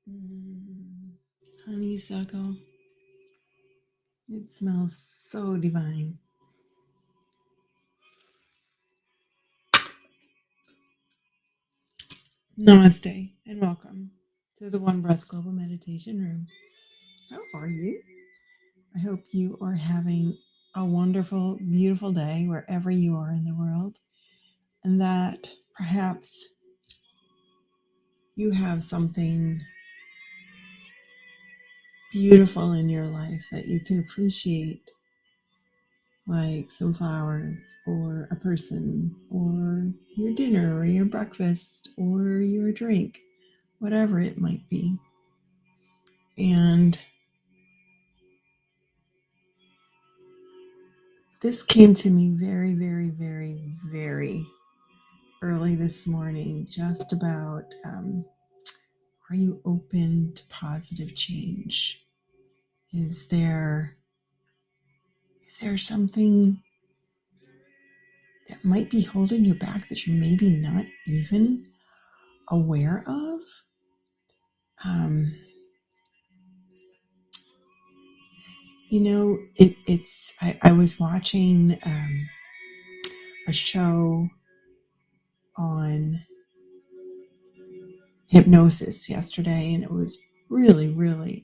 Mm, honeysuckle. It smells so divine. Namaste and welcome to the One Breath Global Meditation Room. How are you? I hope you are having a wonderful, beautiful day wherever you are in the world, and that perhaps you have something beautiful in your life that you can appreciate, like some flowers or a person or your dinner or your breakfast or your drink, whatever it might be. And this came to me very, very, very, very early this morning, just about are you open to positive change? Is there something that might be holding you back that you're maybe not even aware of? I was watching a show on hypnosis yesterday, and it was really, really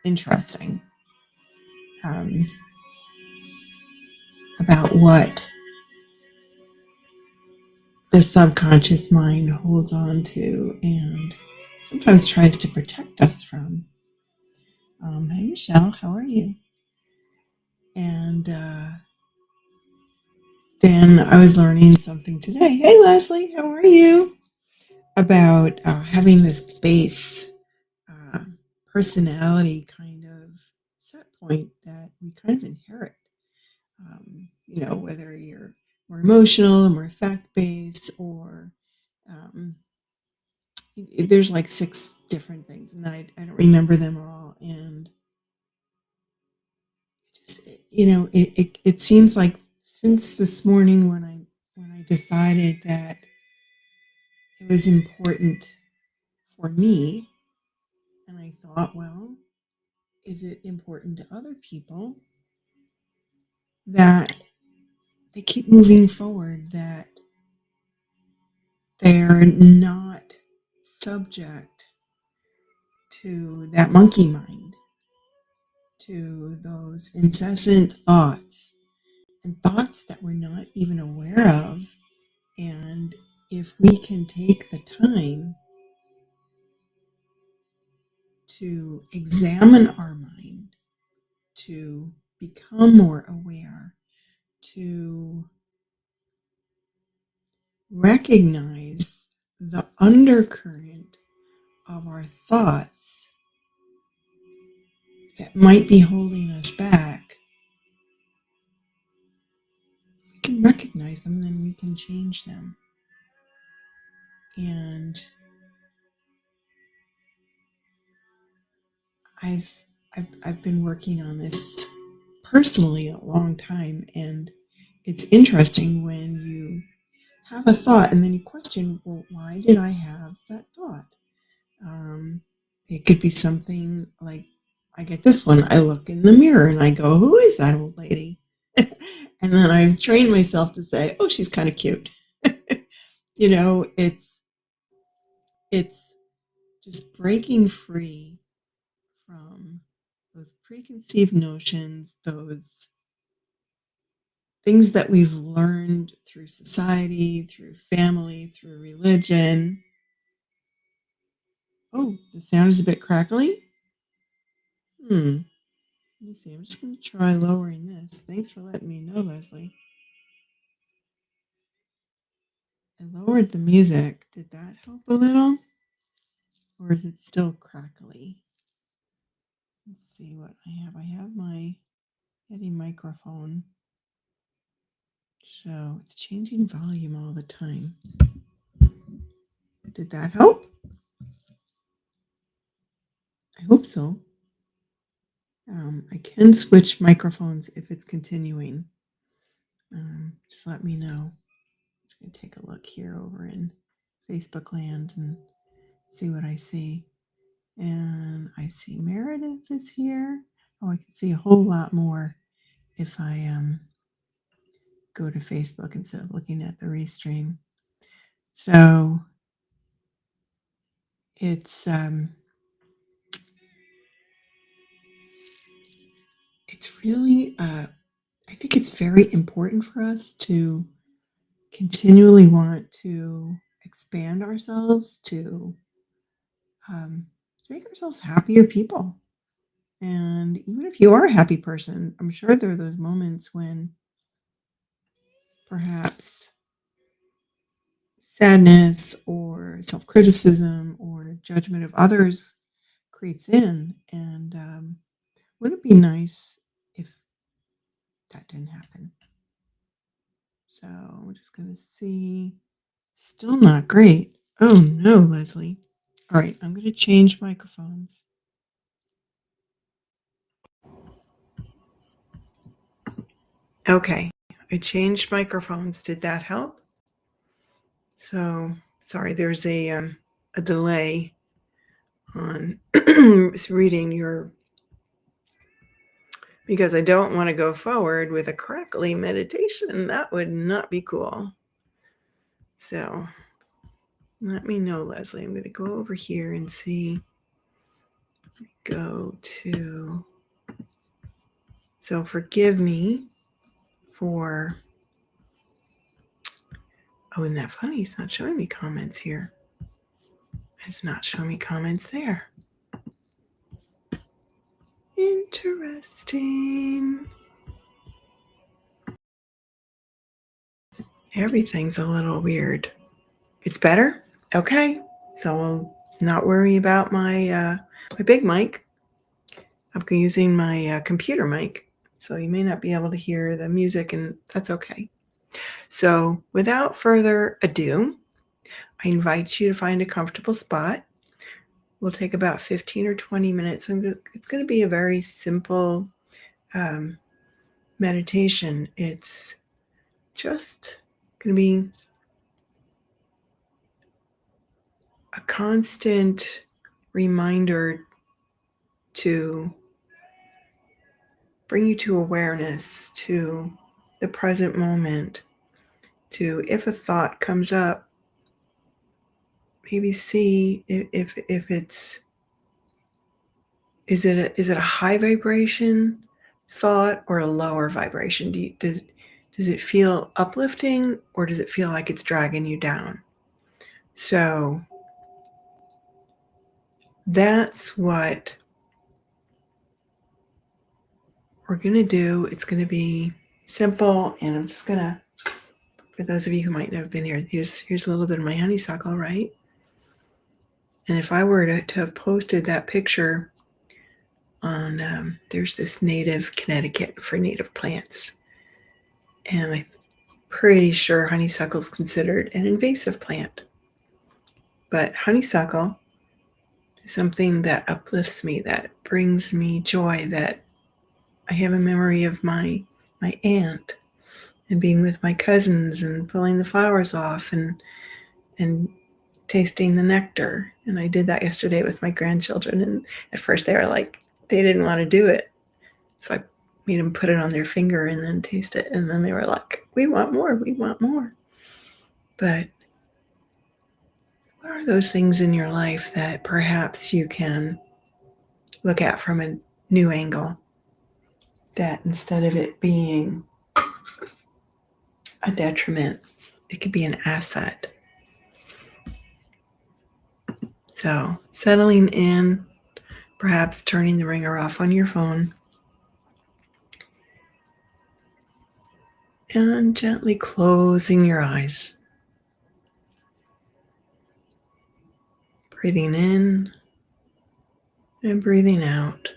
interesting about what the subconscious mind holds on to and sometimes tries to protect us from. Hey, Michelle, how are you? And then I was learning something today. Hey, Leslie, how are you? About having this base uh, personality kind of set point that we kind of inherit. Whether you're more emotional or more fact-based or there's like 6 different things, and I don't remember them all. And it seems like since this morning when I decided that it was important for me, and I thought, well, is it important to other people that they keep moving forward, that they're not subject to that monkey mind, to those incessant thoughts and thoughts that we're not even aware of. And if we can take the time to examine our mind, to become more aware, to recognize the undercurrent of our thoughts that might be holding us back, we can recognize them, then we can change them. And I've been working on this personally a long time, and it's interesting when you have a thought and then you question, well, why did I have that thought? It could be something like, I get this one, I look in the mirror and I go, who is that old lady? And then I've trained myself to say, oh, she's kind of cute. It's just breaking free from those preconceived notions, those things that we've learned through society, through family, through religion. Oh, the sound is a bit crackly. Let me see. I'm just going to try lowering this. Thanks for letting me know, Leslie. I lowered the music. Did that help a little? Or is it still crackly? Let's see what I have. I have my Yeti microphone. So it's changing volume all the time. Did that help? I hope so. I can switch microphones if it's continuing. Just let me know. I'm just going to take a look here over in Facebook land and see what I see. And I see Meredith is here. Oh, I can see a whole lot more if I go to Facebook instead of looking at the restream. So it's really I think it's very important for us to continually want to expand ourselves to make ourselves happier people. And even if you are a happy person, I'm sure there are those moments when perhaps sadness or self criticism or judgment of others creeps in. And wouldn't it be nice if that didn't happen? So we're just going to see. Still not great. Oh no, Leslie. All right, I'm going to change microphones. Okay, I changed microphones. Did that help? So sorry, there's a delay on reading your, because I don't want to go forward with a crackly meditation. That would not be cool. So let me know, Leslie. I'm going to go over here and see. Go to. So forgive me for. Oh, isn't that funny? It's not showing me comments here. It's not showing me comments there. Interesting. Everything's a little weird. It's better? Okay. So I'll not worry about my big mic. I'm using my computer mic. So you may not be able to hear the music, and that's okay. So without further ado, I invite you to find a comfortable spot. We'll take about 15 or 20 minutes. It's going to be a very simple meditation. It's just going to be a constant reminder to bring you to awareness, to the present moment, to, if a thought comes up, maybe see if it's, is it a high vibration thought or a lower vibration? Does it feel uplifting, or does it feel like it's dragging you down? So that's what we're going to do. It's going to be simple, and I'm just going to, for those of you who might not have been here, here's a little bit of my honeysuckle, right? And if I were to have posted that picture on, there's this native Connecticut for native plants, and I'm pretty sure honeysuckle is considered an invasive plant. But honeysuckle is something that uplifts me, that brings me joy, that I have a memory of my aunt and being with my cousins and pulling the flowers off and tasting the nectar. And I did that yesterday with my grandchildren. And at first they were like, they didn't want to do it. So I made them put it on their finger and then taste it. And then they were like, we want more, we want more. But what are those things in your life that perhaps you can look at from a new angle? That instead of it being a detriment, it could be an asset. So settling in, perhaps turning the ringer off on your phone, and gently closing your eyes. Breathing in and breathing out.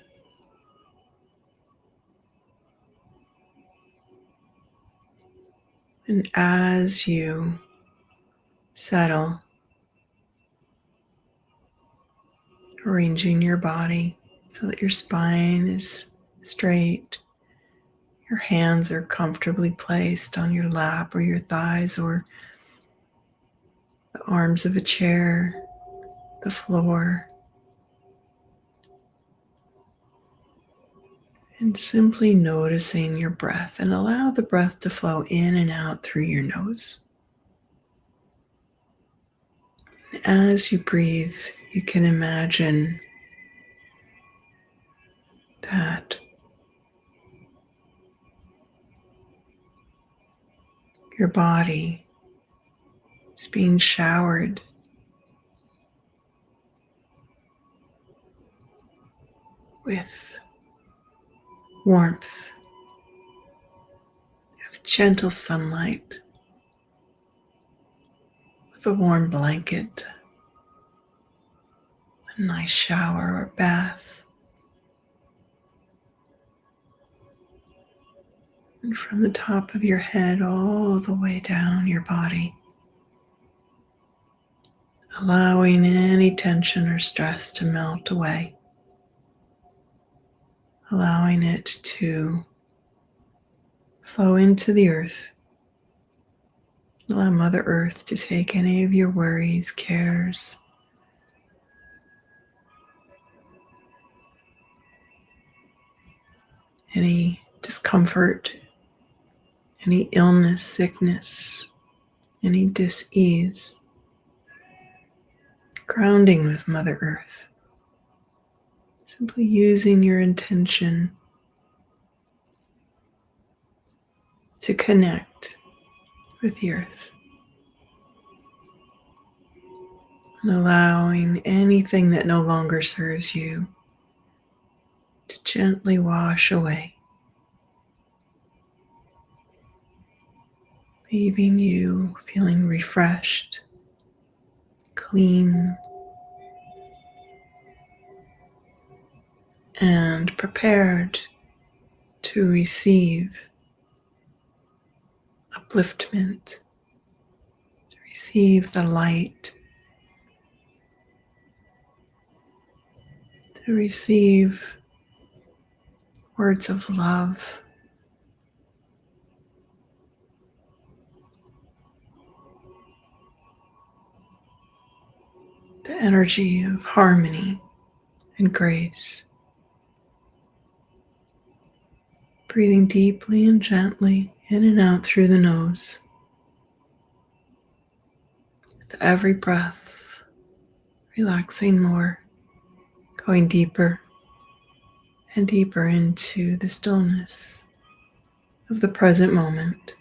And as you settle, arranging your body so that your spine is straight, your hands are comfortably placed on your lap or your thighs or the arms of a chair, the floor. And simply noticing your breath, and allow the breath to flow in and out through your nose. As you breathe, you can imagine that your body is being showered with warmth, with gentle sunlight, with a warm blanket, a nice shower or bath. And from the top of your head all the way down your body, allowing any tension or stress to melt away, allowing it to flow into the earth. Allow Mother Earth to take any of your worries, cares, any discomfort, any illness, sickness, any dis-ease, grounding with Mother Earth. Simply using your intention to connect with the earth. And allowing anything that no longer serves you to gently wash away, leaving you feeling refreshed, clean, and prepared to receive upliftment, to receive the light, to receive words of love, the energy of harmony and grace. Breathing deeply and gently in and out through the nose. With every breath, relaxing more, going deeper and deeper into the stillness of the present moment.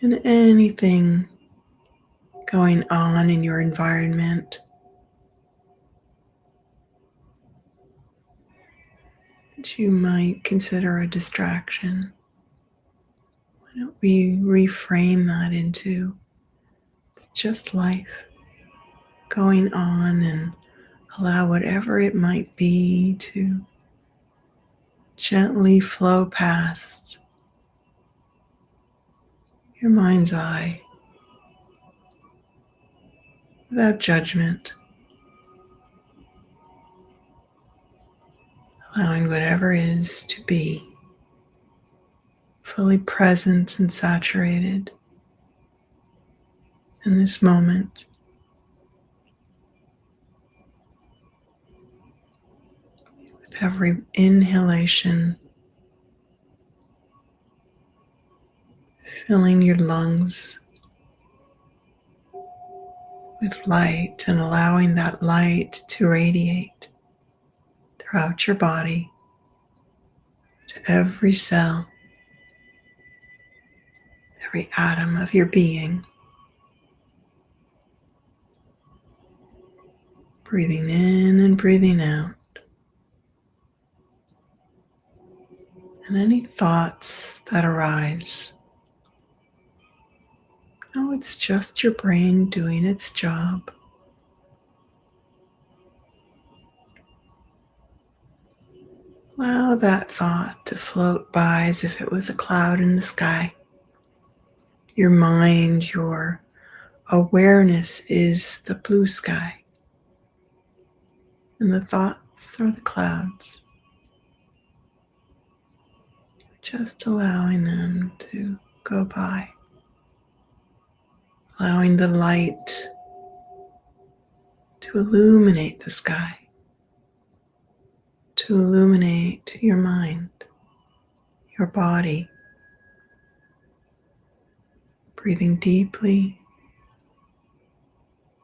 And anything going on in your environment that you might consider a distraction, why don't we reframe that into just life going on, and allow whatever it might be to gently flow past your mind's eye without judgment, allowing whatever is to be fully present and saturated in this moment. With every inhalation, filling your lungs with light and allowing that light to radiate throughout your body to every cell, every atom of your being. Breathing in and breathing out. And any thoughts that arise, no, it's just your brain doing its job. Allow that thought to float by as if it was a cloud in the sky. Your mind, your awareness is the blue sky, and the thoughts are the clouds. Just allowing them to go by. Allowing the light to illuminate the sky, to illuminate your mind, your body, breathing deeply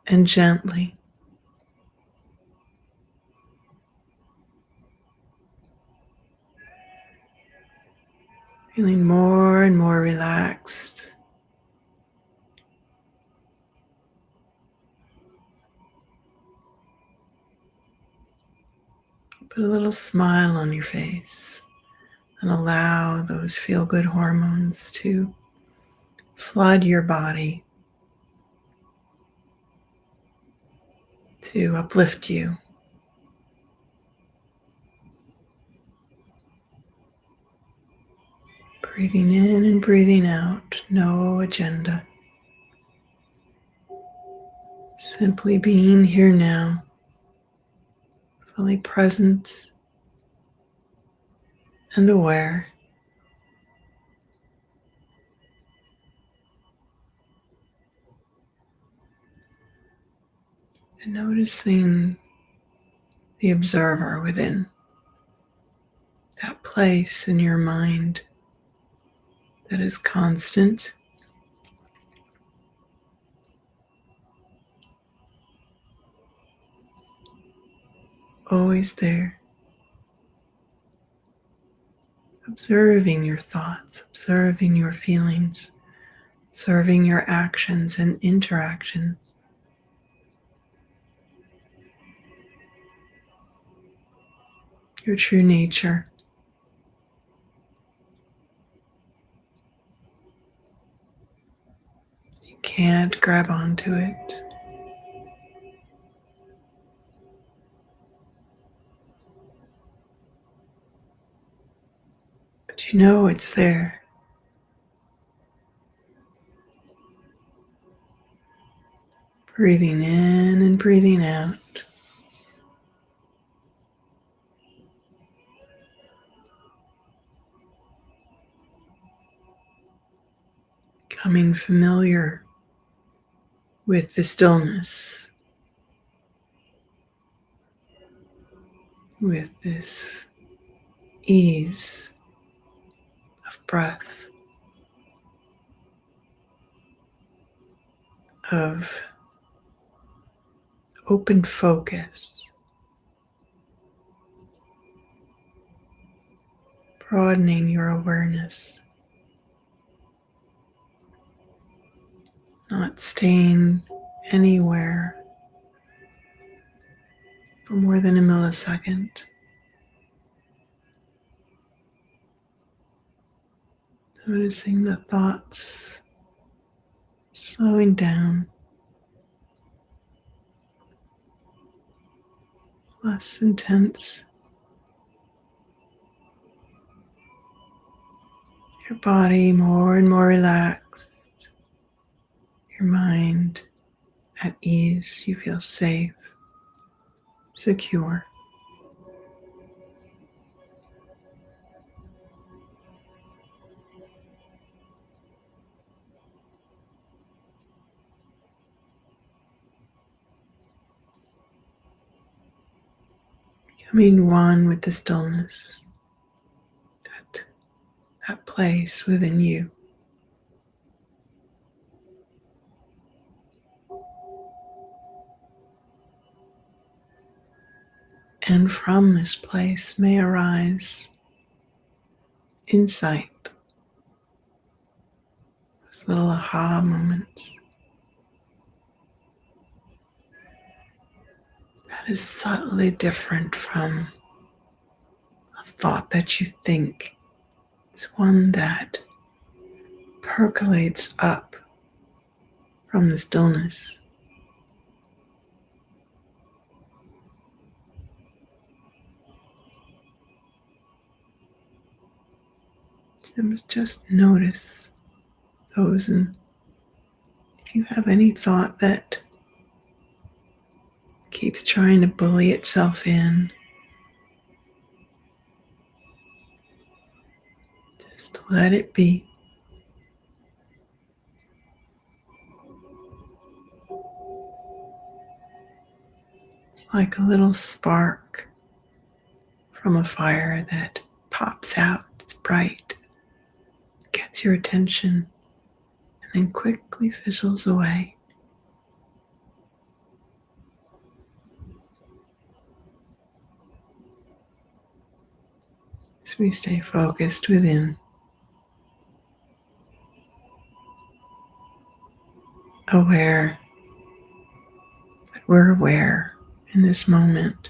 and gently. Feeling more and more relaxed. Put a little smile on your face and allow those feel-good hormones to flood your body, to uplift you. Breathing in and breathing out, no agenda. Simply being here now, fully present and aware. And noticing the observer within, that place in your mind that is constant, always there, observing your thoughts, observing your feelings, observing your actions and interactions. Your true nature. You can't grab onto it. But you know it's there. Breathing in and breathing out. Becoming familiar with the stillness, with this ease of breath, of open focus, broadening your awareness, not staying anywhere for more than a millisecond. Noticing the thoughts slowing down, less intense. Your body more and more relaxed. Your mind at ease. You feel safe, secure. Becoming one with the stillness, that place within you. And from this place may arise insight, those little aha moments. That is subtly different from a thought that you think. It's one that percolates up from the stillness. Just notice those, and if you have any thought that keeps trying to bully itself in, just let it be. It's like a little spark from a fire that pops out, it's bright, gets your attention, and then quickly fizzles away. As we stay focused within, aware that we're aware in this moment,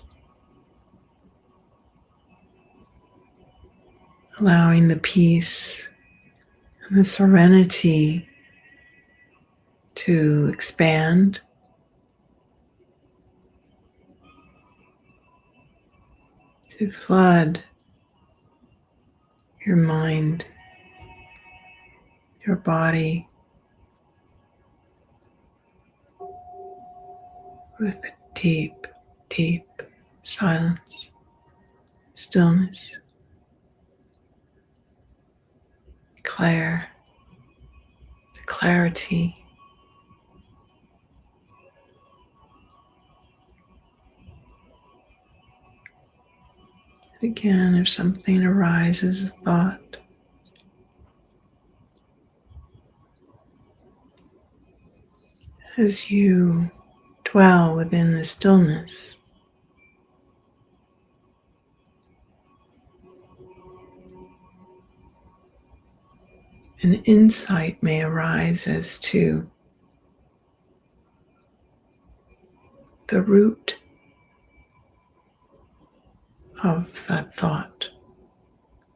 allowing the peace and the serenity to expand, to flood your mind, your body with a deep, deep silence, stillness, clarity. Again, if something arises, a thought, as you dwell within the stillness, an insight may arise as to the root of that thought,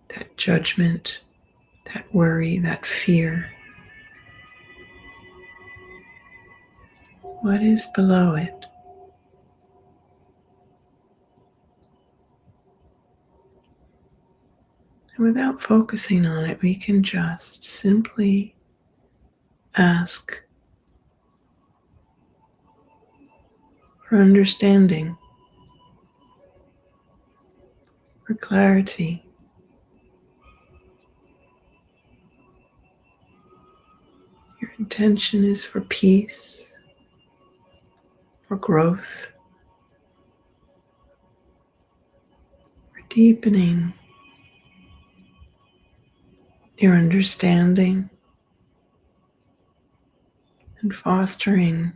that judgment, that worry, that fear. What is below it? And without focusing on it, we can just simply ask for understanding, for clarity. Your intention is for peace, for growth, for deepening your understanding and fostering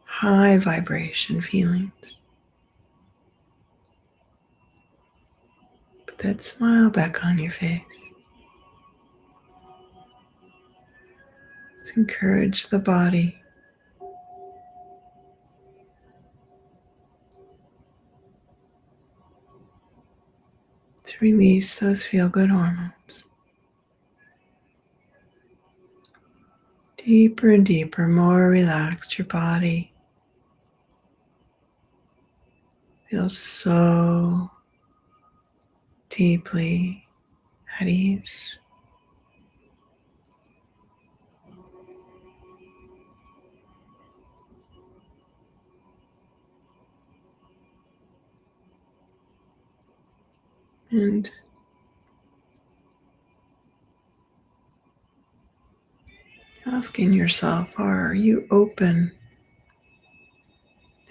high vibration feelings. Put that smile back on your face. Let's encourage the body to release those feel-good hormones. Deeper and deeper, more relaxed. Your body feels so deeply at ease. And asking yourself, are you open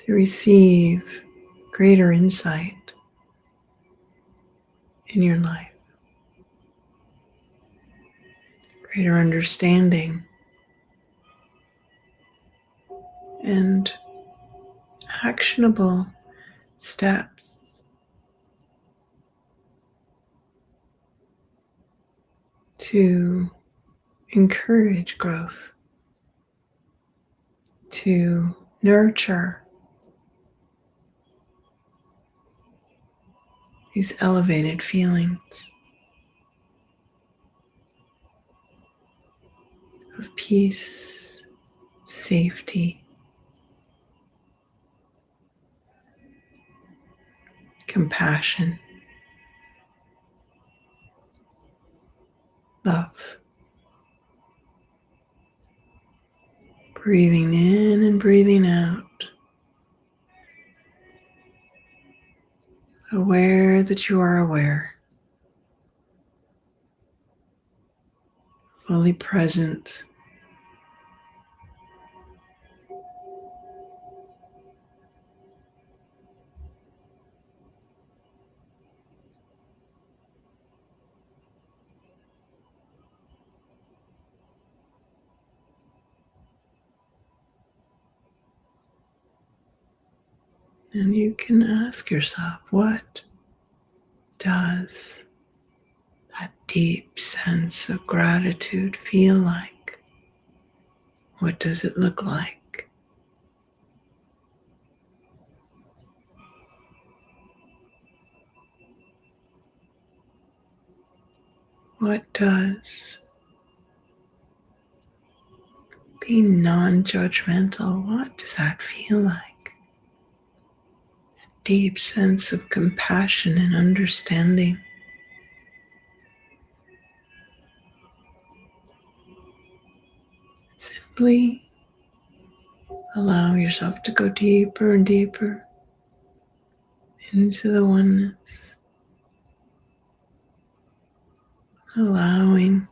to receive greater insight in your life, greater understanding, and actionable steps to encourage growth, to nurture these elevated feelings of peace, safety, compassion, love. Breathing in and breathing out, aware that you are aware, fully present, And you can ask yourself, what does that deep sense of gratitude feel like? What does it look like? What does being non-judgmental, what does that feel like? A deep sense of compassion and understanding. Simply allow yourself to go deeper and deeper into the oneness, allowing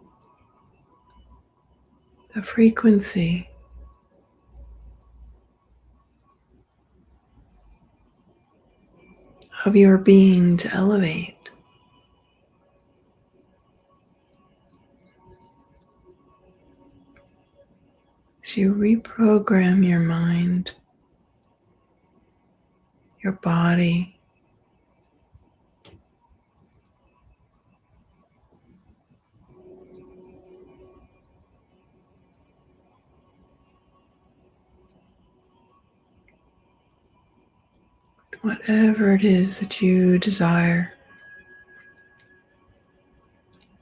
the frequency of your being to elevate. As you reprogram your mind, your body, whatever it is that you desire,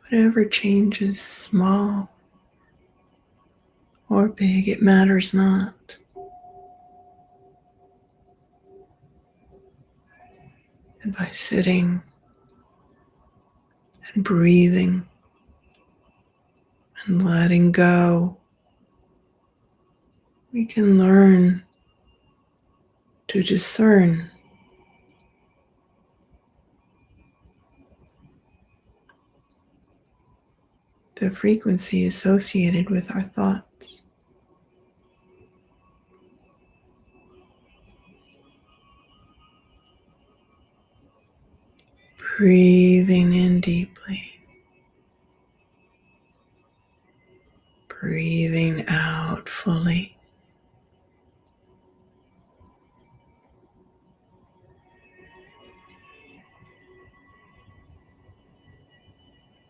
whatever changes, small or big, it matters not. And by sitting and breathing and letting go, we can learn to discern the frequency associated with our thoughts. Breathing in deeply, breathing out fully.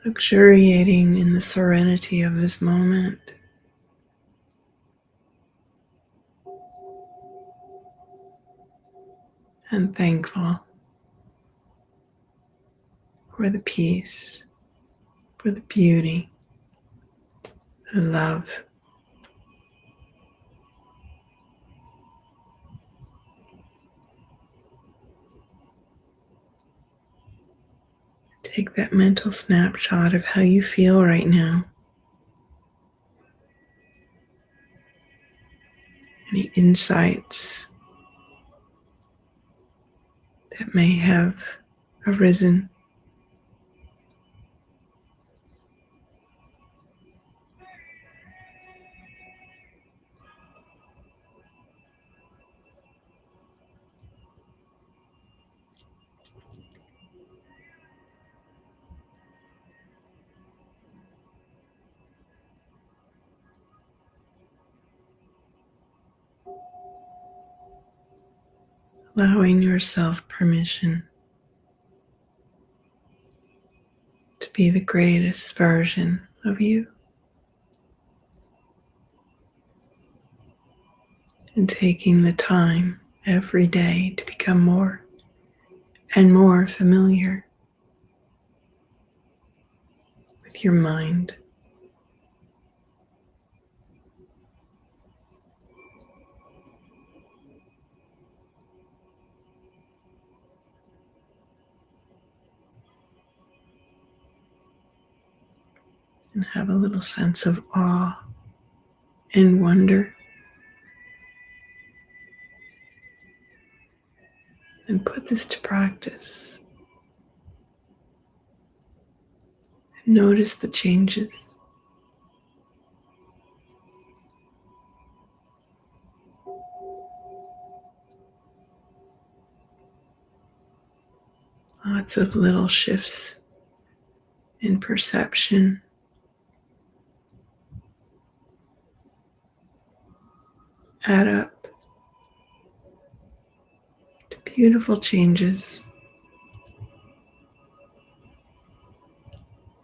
Luxuriating in the serenity of this moment, and thankful for the peace, for the beauty, the love. Take that mental snapshot of how you feel right now. Any insights that may have arisen. Allowing yourself permission to be the greatest version of you. And taking the time every day to become more and more familiar with your mind. And have a little sense of awe and wonder. And put this to practice. And notice the changes. Lots of little shifts in perception. Add up to beautiful changes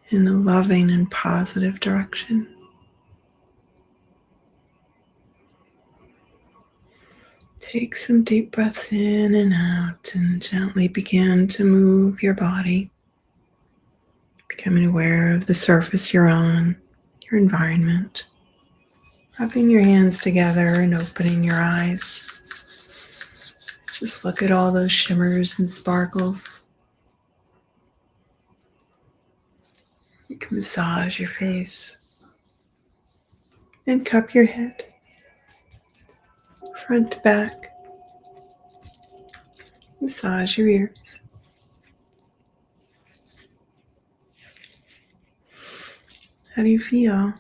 in a loving and positive direction. Take some deep breaths in and out and gently begin to move your body, becoming aware of the surface you're on, your environment, rubbing your hands together and opening your eyes. Just look at all those shimmers and sparkles. You can massage your face and cup your head, front to back. Massage your ears. How do you feel?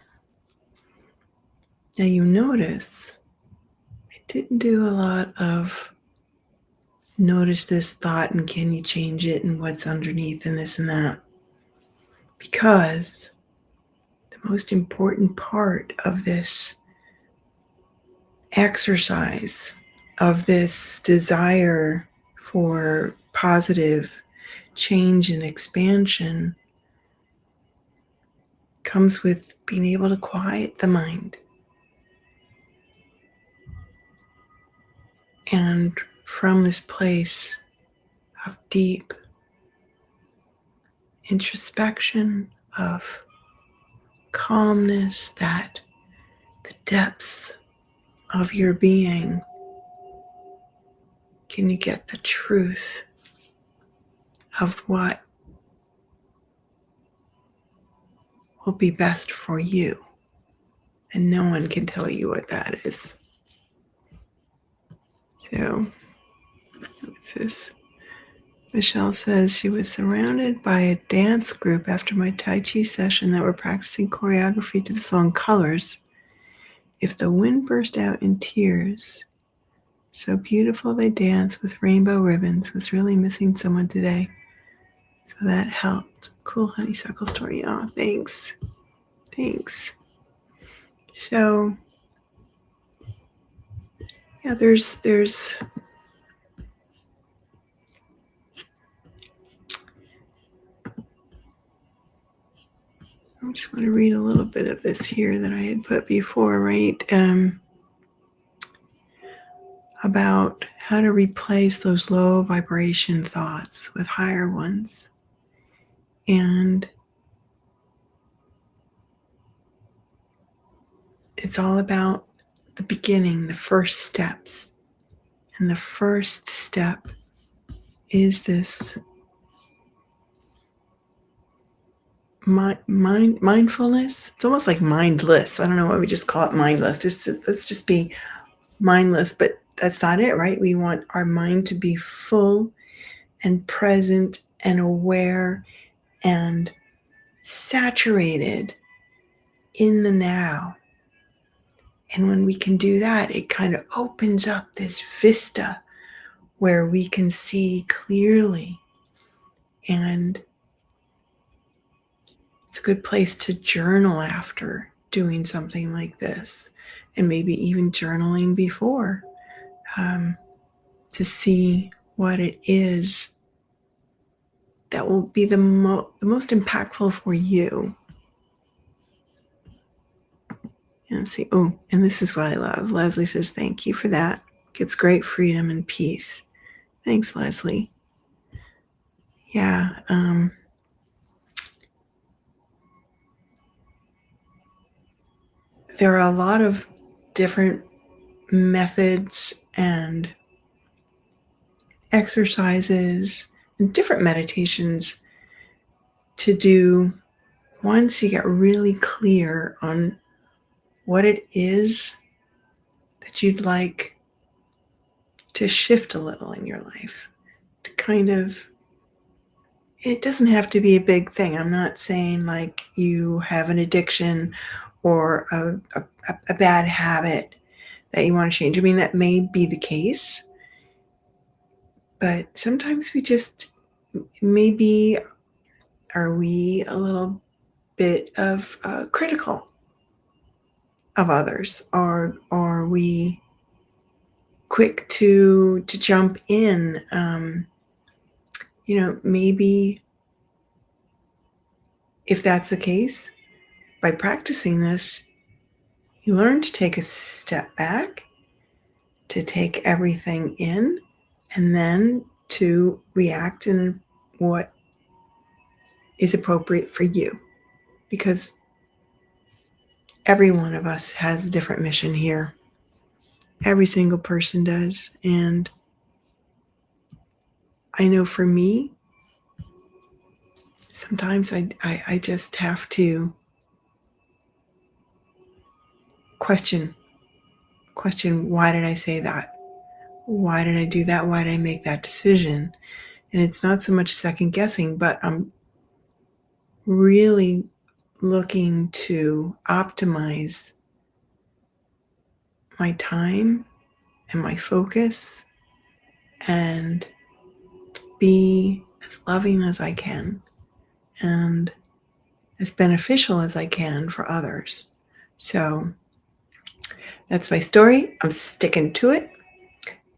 Now you notice I didn't do a lot of notice this thought and can you change it and what's underneath and this and that. Because the most important part of this exercise, of this desire for positive change and expansion, comes with being able to quiet the mind. And from this place of deep introspection, of calmness, that the depths of your being, can you get the truth of what will be best for you? And no one can tell you what that is. So, what's this? Michelle says she was surrounded by a dance group after my Tai Chi session that were practicing choreography to the song Colors. If the wind burst out in tears, so beautiful they dance with rainbow ribbons, was really missing someone today. So that helped. Cool honeysuckle story. Oh, thanks. Thanks. So, yeah, there's I just want to read a little bit of this here that I had put before, right? About how to replace those low vibration thoughts with higher ones. And it's all about the beginning, the first steps. And the first step is this mindfulness. It's almost like mindless. I don't know why we just call it mindless. Let's just be mindless, but that's not it, right? We want our mind to be full and present and aware and saturated in the now. And when we can do that, it kind of opens up this vista where we can see clearly. And it's a good place to journal after doing something like this, and maybe even journaling before, to see what it is that will be the most impactful for you. And see, oh, and this is what I love. Leslie says, thank you for that. Gives great freedom and peace. Thanks, Leslie. Yeah. There are a lot of different methods and exercises and different meditations to do once you get really clear on what it is that you'd like to shift a little in your life. To kind of, it doesn't have to be a big thing. I'm not saying like you have an addiction or a bad habit that you want to change. I mean, that may be the case, but sometimes we just, maybe are we a little bit of critical of others, or we quick to jump in. Maybe if that's the case, by practicing this, you learn to take a step back, to take everything in, and then to react in what is appropriate for you. Because every one of us has a different mission here. Every single person does. And I know for me, sometimes I just have to question, why did I say that? Why did I do that? Why did I make that decision? And it's not so much second guessing, but I'm really looking to optimize my time and my focus and be as loving as I can and as beneficial as I can for others. So that's my story. I'm sticking to it.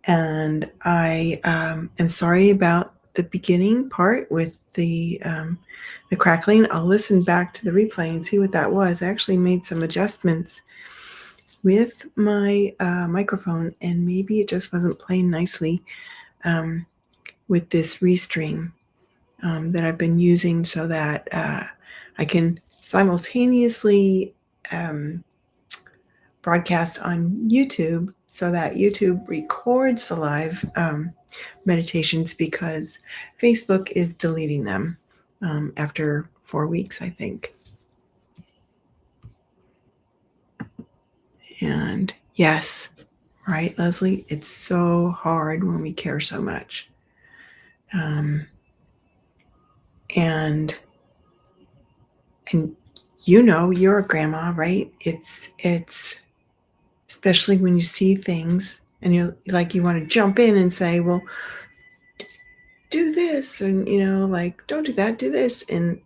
And I am sorry about the beginning part with the crackling. I'll listen back to the replay and see what that was. I actually made some adjustments with my microphone, and maybe it just wasn't playing nicely with this restream that I've been using so that I can simultaneously broadcast on YouTube so that YouTube records the live meditations, because Facebook is deleting them after 4 weeks, I think. And yes, right, Leslie, it's so hard when we care so much. And you're a grandma, right? It's especially when you see things and you want to jump in and say, well, do this, and don't do that, do this, and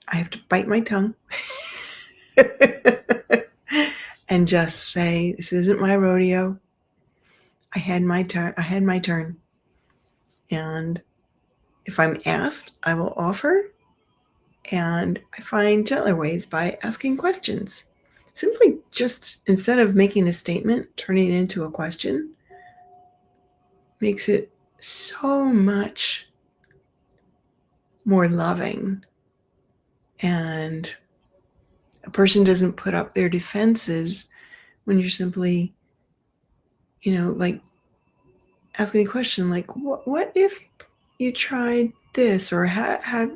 I have to bite my tongue and just say, this isn't my rodeo. I had my turn. And if I'm asked, I will offer. And I find gentler ways by asking questions. Simply just, instead of making a statement, turning it into a question makes it so much more loving. And a person doesn't put up their defenses when you're simply, asking a question like, what if you tried this? Or had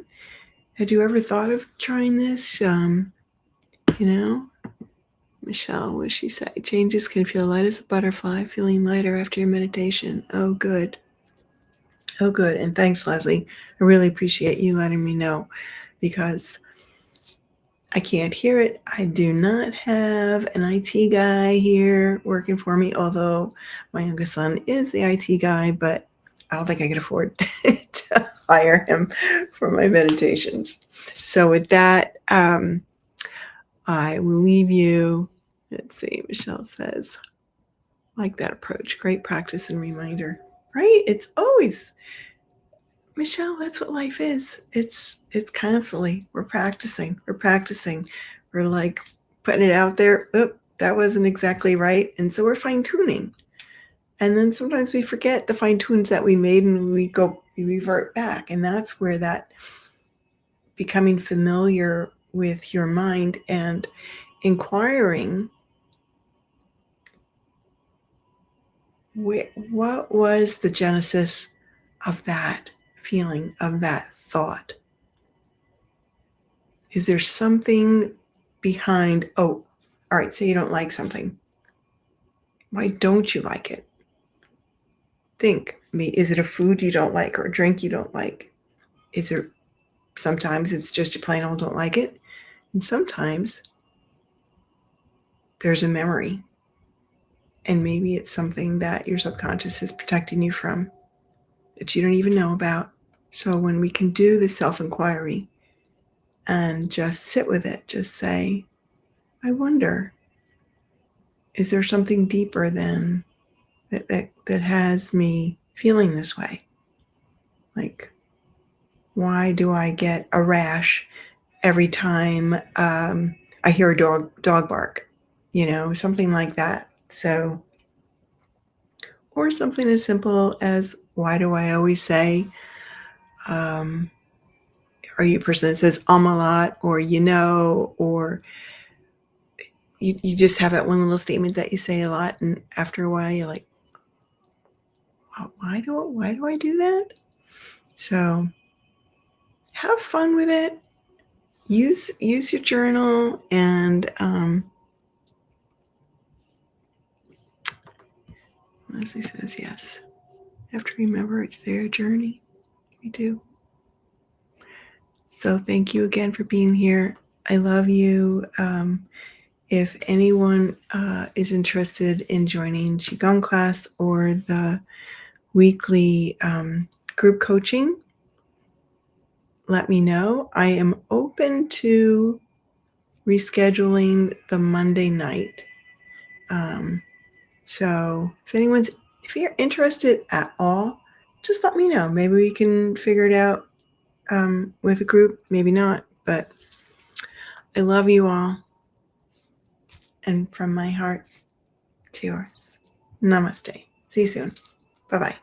you ever thought of trying this? Michelle, what did she say? Changes can feel light as a butterfly, feeling lighter after your meditation. Oh, good. Oh, good. And thanks, Leslie. I really appreciate you letting me know, because I can't hear it. I do not have an IT guy here working for me, although my youngest son is the IT guy, but I don't think I can afford to hire him for my meditations. So with that, I will leave you. Let's see, Michelle says, like that approach. Great practice and reminder, right? It's always, Michelle, that's what life is. It's constantly, we're practicing. We're like putting it out there. Oop, that wasn't exactly right. And so we're fine tuning. And then sometimes we forget the fine tunes that we made and we revert back. And that's where that becoming familiar with your mind and inquiring, what was the genesis of that feeling, of that thought? Is there something behind, all right, say you don't like something. Why don't you like it? Think, is it a food you don't like or a drink you don't like? Sometimes it's just you plain old don't like it. And sometimes there's a memory. And maybe it's something that your subconscious is protecting you from that you don't even know about. So when we can do the self-inquiry and just sit with it, just say, I wonder, is there something deeper than that has me feeling this way. Like, why do I get a rash every time I hear a dog bark? Something like that. So, or something as simple as, why do I always say, are you a person that says a lot, or or you just have that one little statement that you say a lot, and after a while you're like, why do I do that? So have fun with it. Use your journal, and Leslie says yes. Have to remember it's their journey. We do. So thank you again for being here. I love you. If anyone is interested in joining Qigong class or the weekly group coaching, let me know. I am open to rescheduling the Monday night. So if you're interested at all, just let me know. Maybe we can figure it out with a group, maybe not, but I love you all. And from my heart to yours, namaste. See you soon. Bye-bye.